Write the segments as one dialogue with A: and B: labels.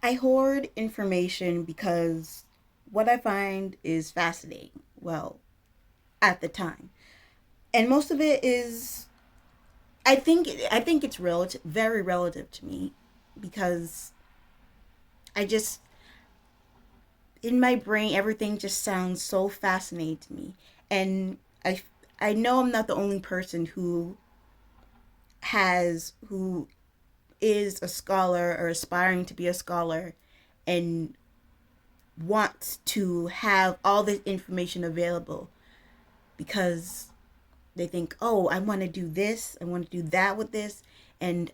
A: I hoard information because what I find is fascinating. Well, at the time, and most of it is. I think it's very relative to me, because I just in my brain everything just sounds so fascinating to me, and I I know I'm not the only person who is a scholar or aspiring to be a scholar and wants to have all this information available, because they think, oh, I want to do this, I want to do that with this, and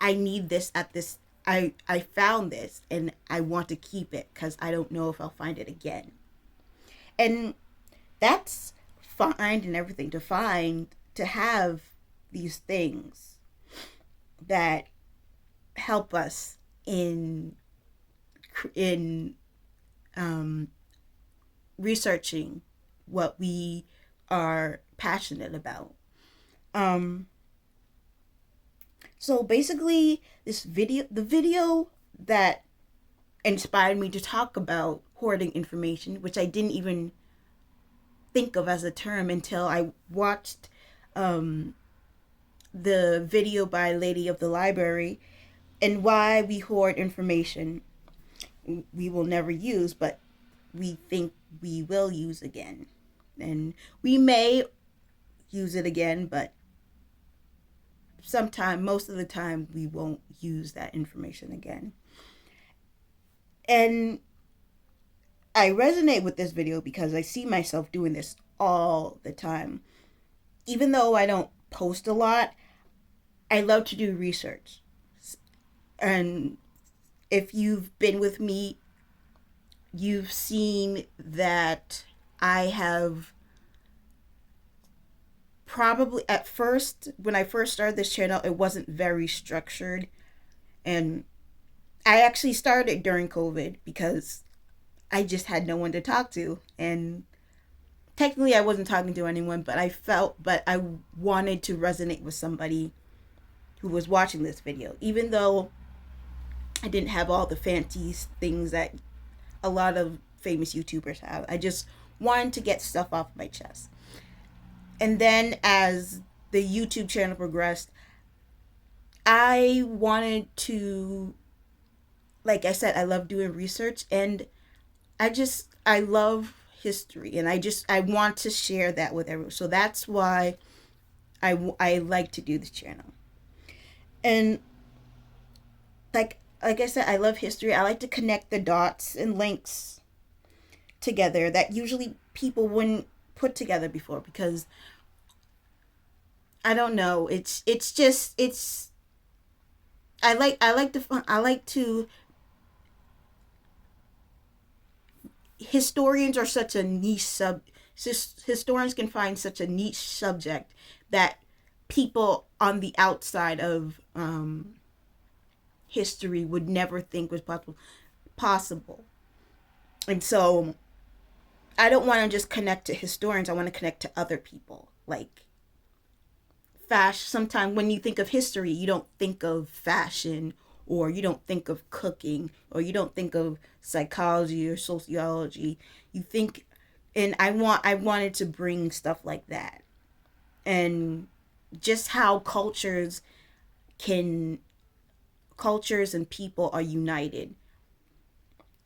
A: I need this at this. I found this and I want to keep it because I don't know if I'll find it again. And that's fine and everything, to find, to have these things that help us in um, researching what we are passionate about. Um, so basically, the video that inspired me to talk about hoarding information, which I didn't even think of as a term until I watched um, the video by Lady of the Library, and why we hoard information we will never use, but we think we will use again. And we may use it again, but most of the time, we won't use that information again. And I resonate with this video because I see myself doing this all the time. Even though I don't post a lot, I love to do research. And if you've been with me, you've seen that I have probably, at first, when I first started this channel, it wasn't very structured. And I actually started during COVID because I just had no one to talk to. And technically, I wasn't talking to anyone, but I wanted to resonate with somebody who was watching this video, even though I didn't have all the fancy things that a lot of famous YouTubers have. I just wanted to get stuff off my chest. And then as the YouTube channel progressed, I wanted to, like I said, I love doing research, and I love history, and I want to share that with everyone. So that's why I like to do this channel. And like I said, I love history. I like to connect the dots and links together that usually people wouldn't put together before, because I don't know, it's just it's I like to historians are such a niche sub historians can find such a niche subject that people on the outside of history would never think was possible. And so I don't want to just connect to historians. I want to connect to other people. Like fashion. Sometimes when you think of history, you don't think of fashion, or you don't think of cooking, or you don't think of psychology or sociology. You think, and I wanted to bring stuff like that, and just how can cultures and people are united.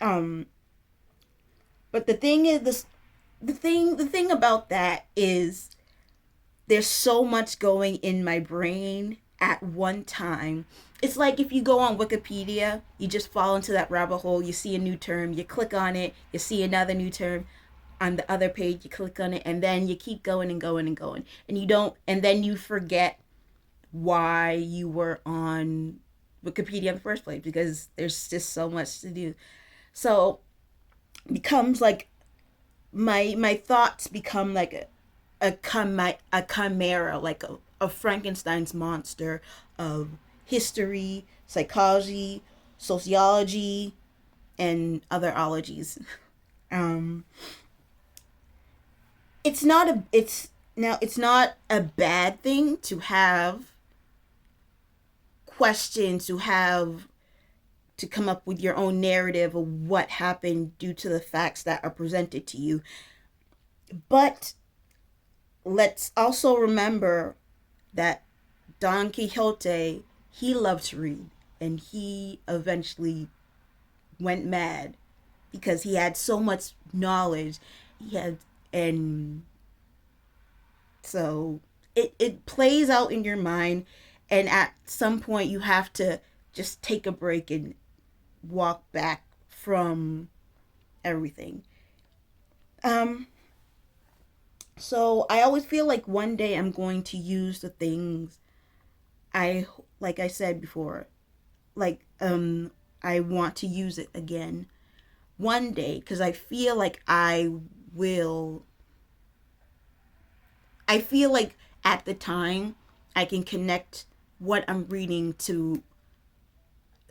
A: Um, but the thing is this the thing about that is there's so much going in my brain at one time. It's like if you go on Wikipedia, you just fall into that rabbit hole, you see a new term, you click on it, you see another new term on the other page, you click on it, and then you keep going and going and going. And you don't and then you forget why you were on Wikipedia in the first place, because there's just so much to do. So becomes like my thoughts become like a chimera, like a Frankenstein's monster of history, psychology, sociology, and other ologies. Um, it's not a it's now it's not a bad thing to have questions, to have to come up with your own narrative of what happened due to the facts that are presented to you. But let's also remember that Don Quixote, he loved to read, and he eventually went mad because he had so much knowledge. He had, and so it plays out in your mind, and at some point you have to just take a break and walk back from everything. Um, so I always feel like one day I'm going to use the things I, like I said before, like I want to use it again one day, because I feel like will I feel like at the time I can connect what I'm reading to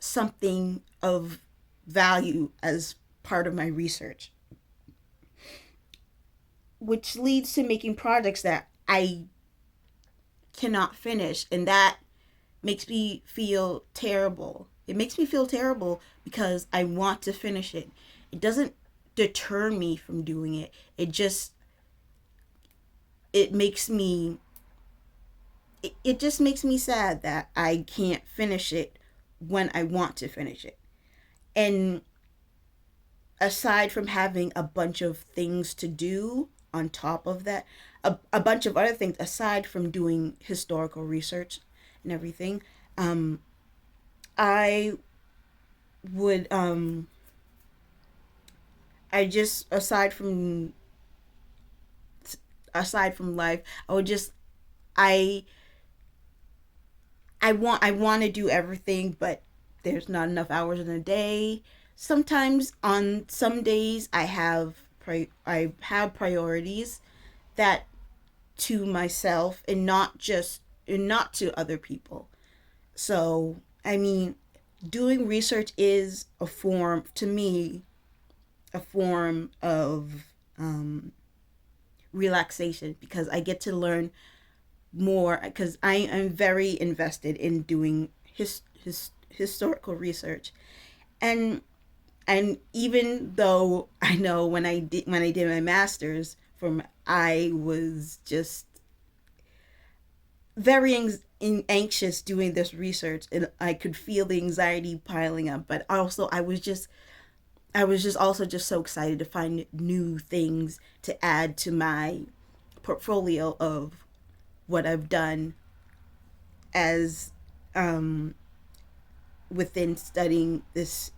A: something of value as part of my research, which leads to making projects that I cannot finish, and that makes me feel terrible. It makes me feel terrible because I want to finish it. It doesn't deter me from doing it. It makes me it just makes me sad that I can't finish it when I want to finish it. And aside from having a bunch of things to do on top of that, a bunch of other things aside from doing historical research and everything, um, I would I just aside from life, I would just I I want to do everything, but there's not enough hours in a day. Sometimes on some days I have priorities that to myself, and not to other people. So, I mean, doing research is a form, to me, a form of relaxation, because I get to learn more, because I am very invested in doing historical research. And even though I know when I did my masters from I was just very anxious doing this research, and I could feel the anxiety piling up, but also I was just also just so excited to find new things to add to my portfolio of what I've done as within studying this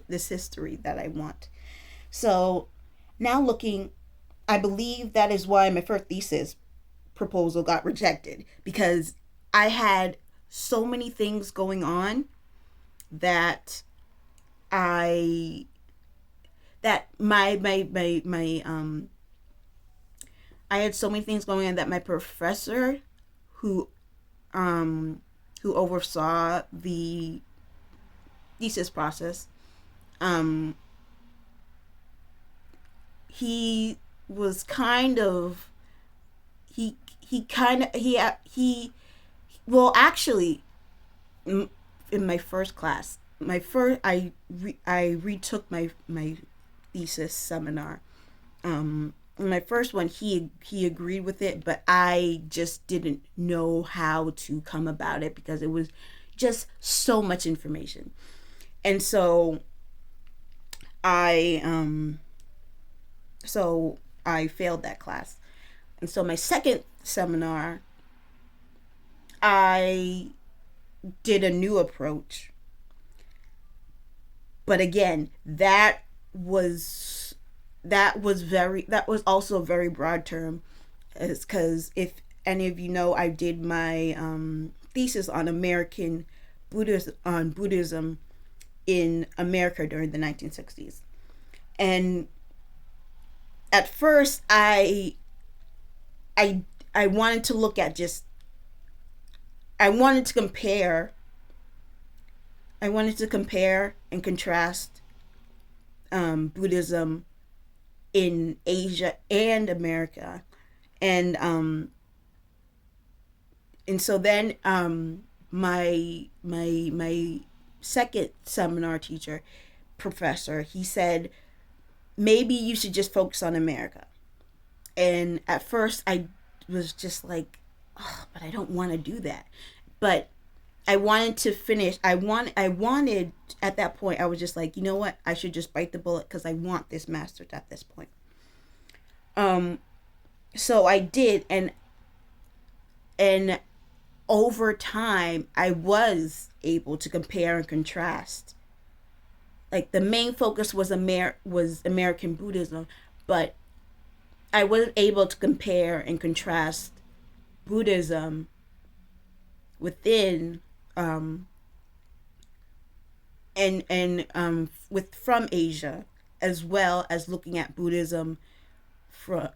A: history that I want. So now looking, I believe that is why my first thesis proposal got rejected, because I had so many things going on that I that my I had so many things going on that my professor who um who oversaw the thesis process, um he was kind of he kind of he well, actually, in my first class, my first I retook my thesis seminar. In my first one, he agreed with it, but I just didn't know how to come about it because it was just so much information. And so I I failed that class. And so my second seminar, I did a new approach. But again, that was also a very broad term, because if any of you know, I did my thesis on Buddhism in America during the 1960s. And at first I I wanted to look at just I wanted to compare and contrast Buddhism in Asia and America, and so then my second seminar teacher, professor, he said, maybe you should just focus on America. And at first I was just like, oh, but I don't want to do that. But I wanted to finish. I wanted at that point, I was just like, you know what? I should just bite the bullet because I want this master's at this point. Um, so I did, and over time, I was able to compare and contrast. Like the main focus was American Buddhism, but I was able to compare and contrast Buddhism within um, with from Asia, as well as looking at Buddhism from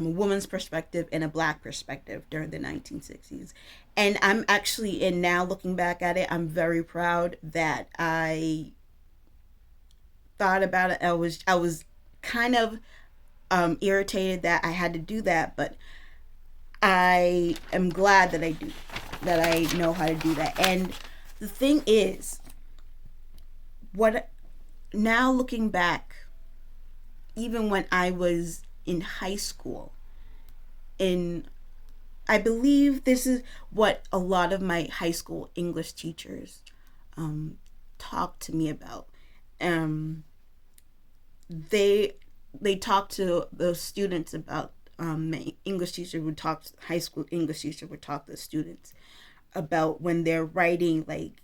A: a woman's perspective and a black perspective during the 1960s. And I'm actually, and now looking back at it, I'm very proud that I thought about it. I was kind of irritated that I had to do that, but I am glad that I know how to do that. And the thing is, what now looking back, even when I was in high school, in I believe this is what a lot of my high school English teachers talked to me about. Um, they they talked to the students about my English teacher would talk high school English teacher would talk to the students about when they're writing like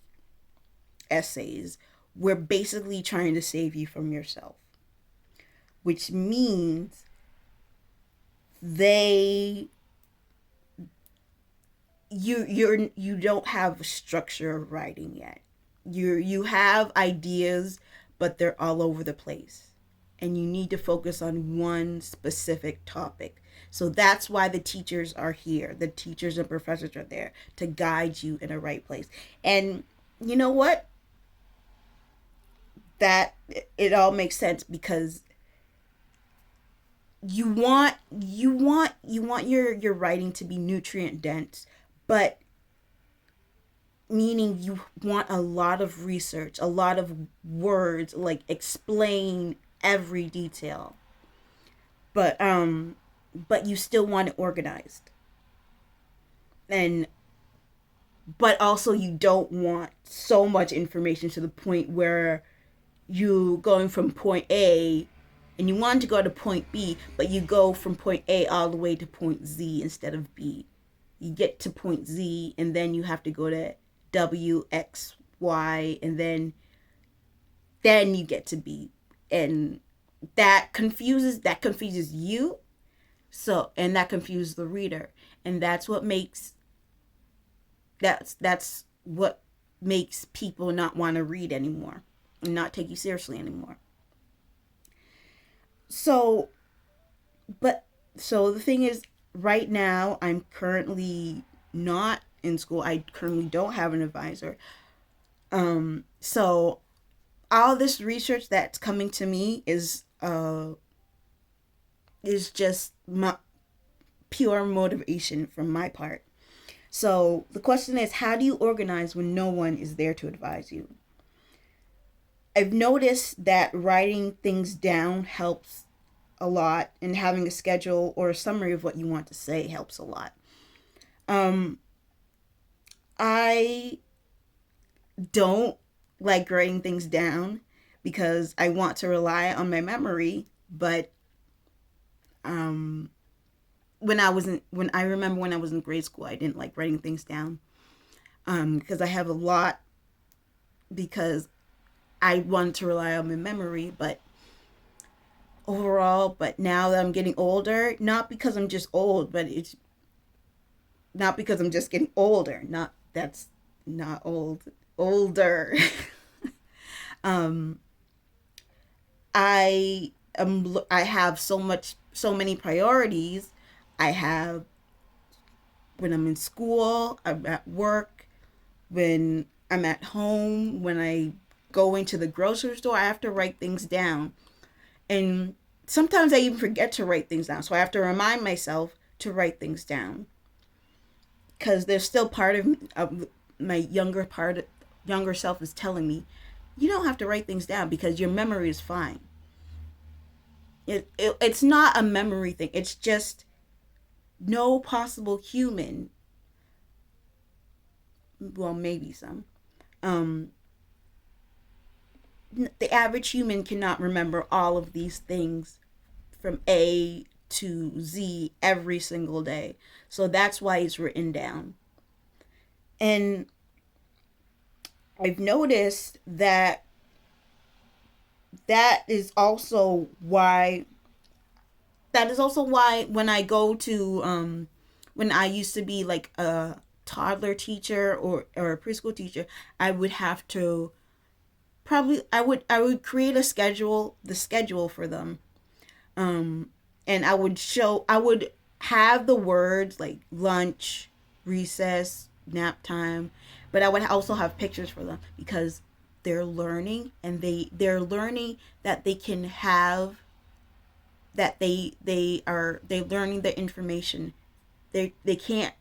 A: essays. We're basically trying to save you from yourself, which means they you don't have a structure of writing yet. You have ideas, but they're all over the place, and you need to focus on one specific topic. So that's why the teachers are here. The teachers and professors are there to guide you in the right place. And you know what? That it all makes sense because you want your writing to be nutrient dense, but meaning you want a lot of research, a lot of words, like explain every detail. But you still want it organized. And but also you don't want so much information to the point where you going from point A and you want to go to point B, but you go from point A all the way to point Z instead of B. You get to point Z and then you have to go to W, X, Y, and then you get to B. And that confuses you. So, and that confuses the reader. And that's what makes people not want to read anymore and not take you seriously anymore. So, so the thing is, right now I'm currently not in school. I currently don't have an advisor. So all this research that's coming to me is just my pure motivation from my part. So the question is, how do you organize when no one is there to advise you? I've noticed that writing things down helps a lot, and having a schedule or a summary of what you want to say helps a lot. Um, I don't like writing things down because I want to rely on my memory, but um, when I remember when I was in grade school, I didn't like writing things down because I have a lot because I wanted to rely on my memory, but overall, but now that I'm getting older, not because I'm just old, but it's not because I'm just getting older. Not that's not old, older. um, I have so many priorities. I have when I'm in school, I'm at work, when I'm at home, when I go into the grocery store, I have to write things down. And sometimes I even forget to write things down. So I have to remind myself to write things down because there's still part of my younger part younger self is telling me, you don't have to write things down because your memory is fine. It's not a memory thing. It's just no possible human, well, maybe some, um, the average human cannot remember all of these things from A to Z every single day. So that's why it's written down. And I've noticed that that is also why when I go to when I used to be like a toddler teacher or a preschool teacher, I would have to probably I would create the schedule for them. Um and I would have the words like lunch, recess, nap time, but I would also have pictures for them because they're learning, and they're learning that they can have that they're learning the information. They can't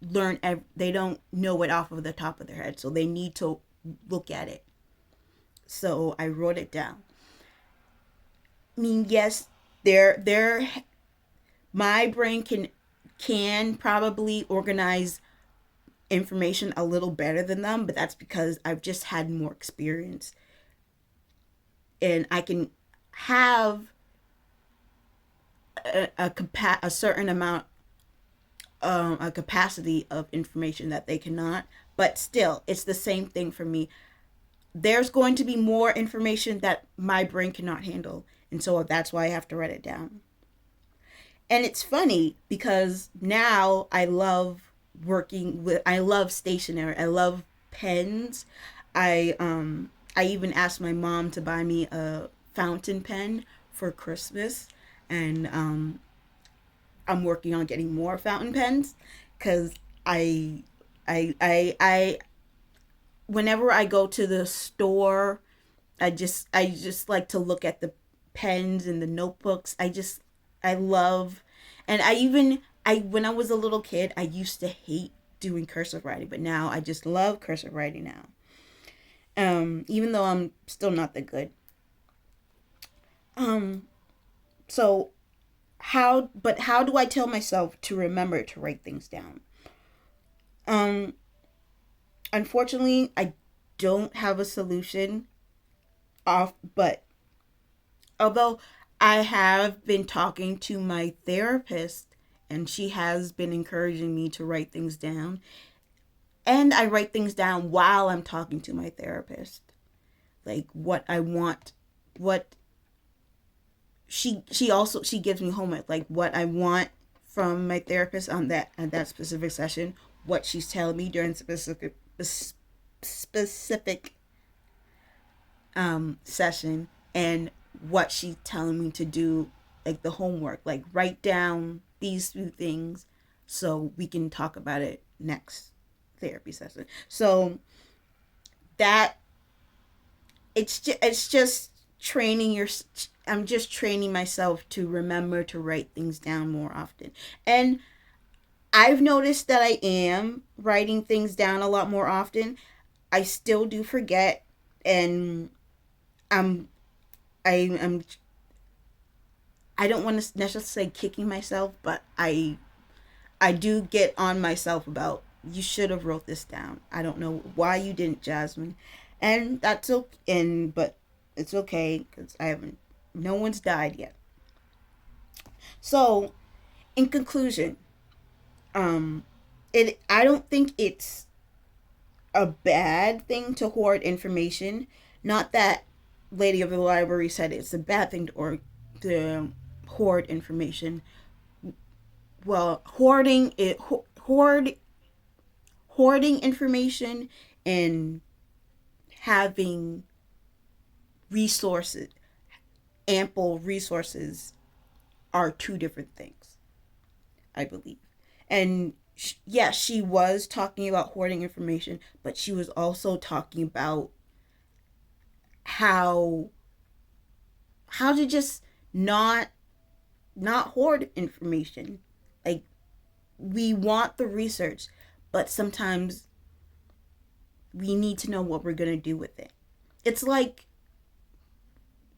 A: they don't know it off of the top of their head, so they need to look at it. So I wrote it down. I mean, yes, there my brain can probably organize information a little better than them, but that's because I've just had more experience, and I can have a certain amount, a capacity of information that they cannot. But still, it's the same thing for me. There's going to be more information that my brain cannot handle, and so that's why I have to write it down. And it's funny because now I love stationery. I love pens. I even asked my mom to buy me a fountain pen for Christmas, and I'm working on getting more fountain pens cuz I I whenever I go to the store, I just like to look at the pens and the notebooks. I love, and I when I was a little kid, I used to hate doing cursive writing, but now I just love cursive writing now. Even though I'm still not that good. Um so how do I tell myself to remember to write things down? Um Unfortunately, I don't have a solution off, but although I have been talking to my therapist, and she has been encouraging me to write things down, and I write things down while I'm talking to my therapist, like what I want, what she gives me homework, like what I want from my therapist on that specific session, what she's telling me during specific session, and what she's telling me to do, like the homework, like write down these few things so we can talk about it next therapy session. So that it's just training your I'm just training myself to remember to write things down more often. And I've noticed that I am writing things down a lot more often. I still do forget, and I'm I'm I don't want to necessarily say kicking myself, but I do get on myself about, you should have wrote this down. I don't know why you didn't, Jasmine, and that's okay. But it's okay because I haven't. No one's died yet. So, in conclusion, um, I don't think it's a bad thing to hoard information. Not that Lady of the Library said it's a bad thing to hoard information. Well, hoarding information and having resources, ample resources, are two different things, I believe. And yes, she was talking about hoarding information, but she was also talking about how to just not hoard information. Like, we want the research, but sometimes we need to know what we're going to do with it. It's like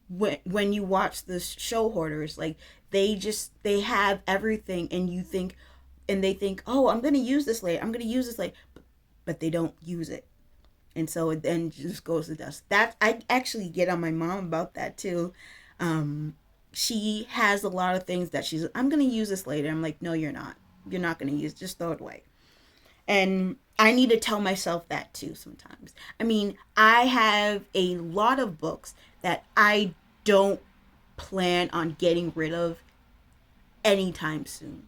A: when you watch the show Hoarders, like they have everything, and you think, and they think, oh, I'm going to use this later, I'm going to use this later, but they don't use it, and so it then just goes to dust. That I actually get on my mom about that too. She has a lot of things that I'm going to use this later. I'm like, no, you're not. You're not going to use it. Just throw it away. And I need to tell myself that too sometimes. I mean, I have a lot of books that I don't plan on getting rid of anytime soon.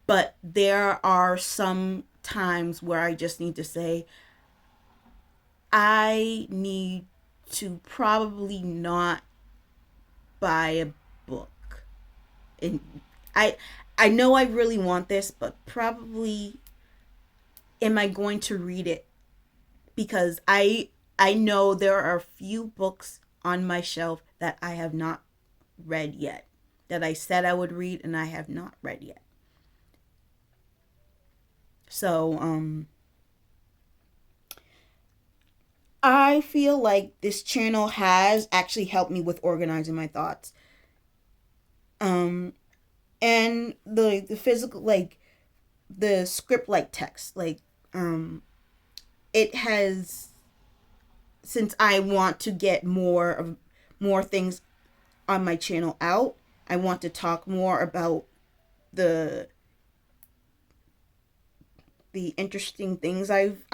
A: But there are some times where I just need to say, I need to probably not buy a book. And I I know I really want this, but probably am I going to read it? Because I know there are a few books on my shelf that I have not read yet, that I said I would read and I have not read yet. So I feel like this channel has actually helped me with organizing my thoughts. Um and the physical, like the script like text, like it has, since I want to get more things on my channel out, I want to talk more about the the interesting things I've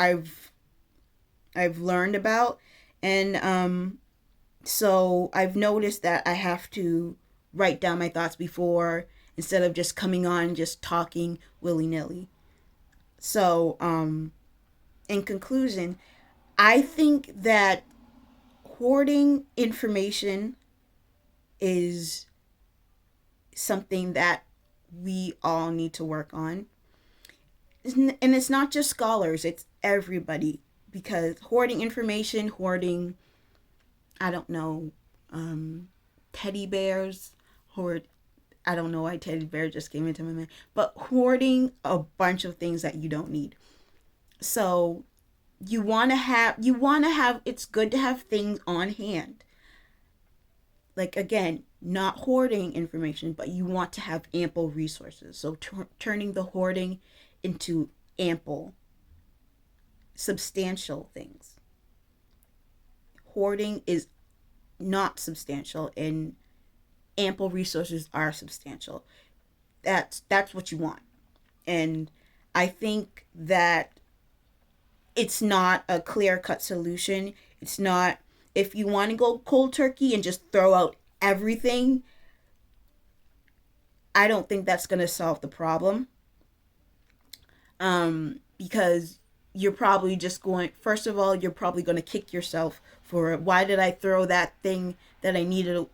A: learned about, and so I've noticed that I have to write down my thoughts before, instead of just coming on and just talking willy-nilly. So in conclusion, I think that hoarding information is something that we all need to work on. And it's not just scholars, it's everybody. Because hoarding information, hoarding, I don't know, teddy bears, hoard, I don't know why teddy bear just came into my mind, but hoarding a bunch of things that you don't need. So it's good to have things on hand. Like, again, not hoarding information, but you want to have ample resources. So turning the hoarding into ample, substantial things. Hoarding is not substantial, and ample resources are substantial. That's what you want. And I think that it's not a clear-cut solution. It's not, if you want to go cold turkey and just throw out everything, I don't think that's going to solve the problem. Because you're probably just going, first of all, you're probably going to kick yourself for, why did I throw that thing that I needed?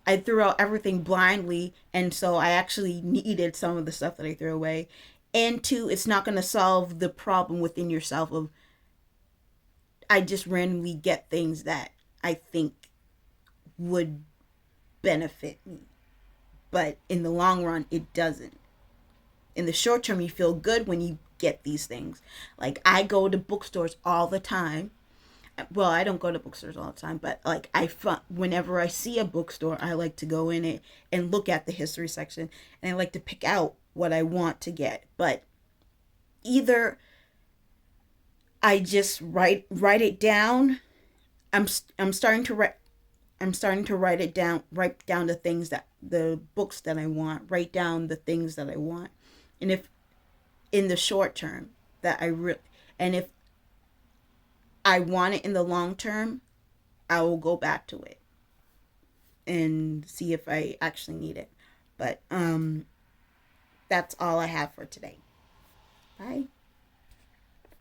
A: I threw out everything blindly, and so I actually needed some of the stuff that I threw away. And two, it's not going to solve the problem within yourself of, I just randomly get things that I think would benefit me. But in the long run, it doesn't. In the short term, you feel good when you get these things. Like, I go to bookstores all the time. Well, I don't go to bookstores all the time, but like, whenever I see a bookstore, I like to go in it and look at the history section, and I like to pick out what I want to get. But either I just write it down. I'm starting to write. I'm starting to write it down. Write down the books that I want. Write down the things that I want, and if in the short term that and if I want it in the long term, I will go back to it and see if I actually need it. But that's all I have for today. Bye.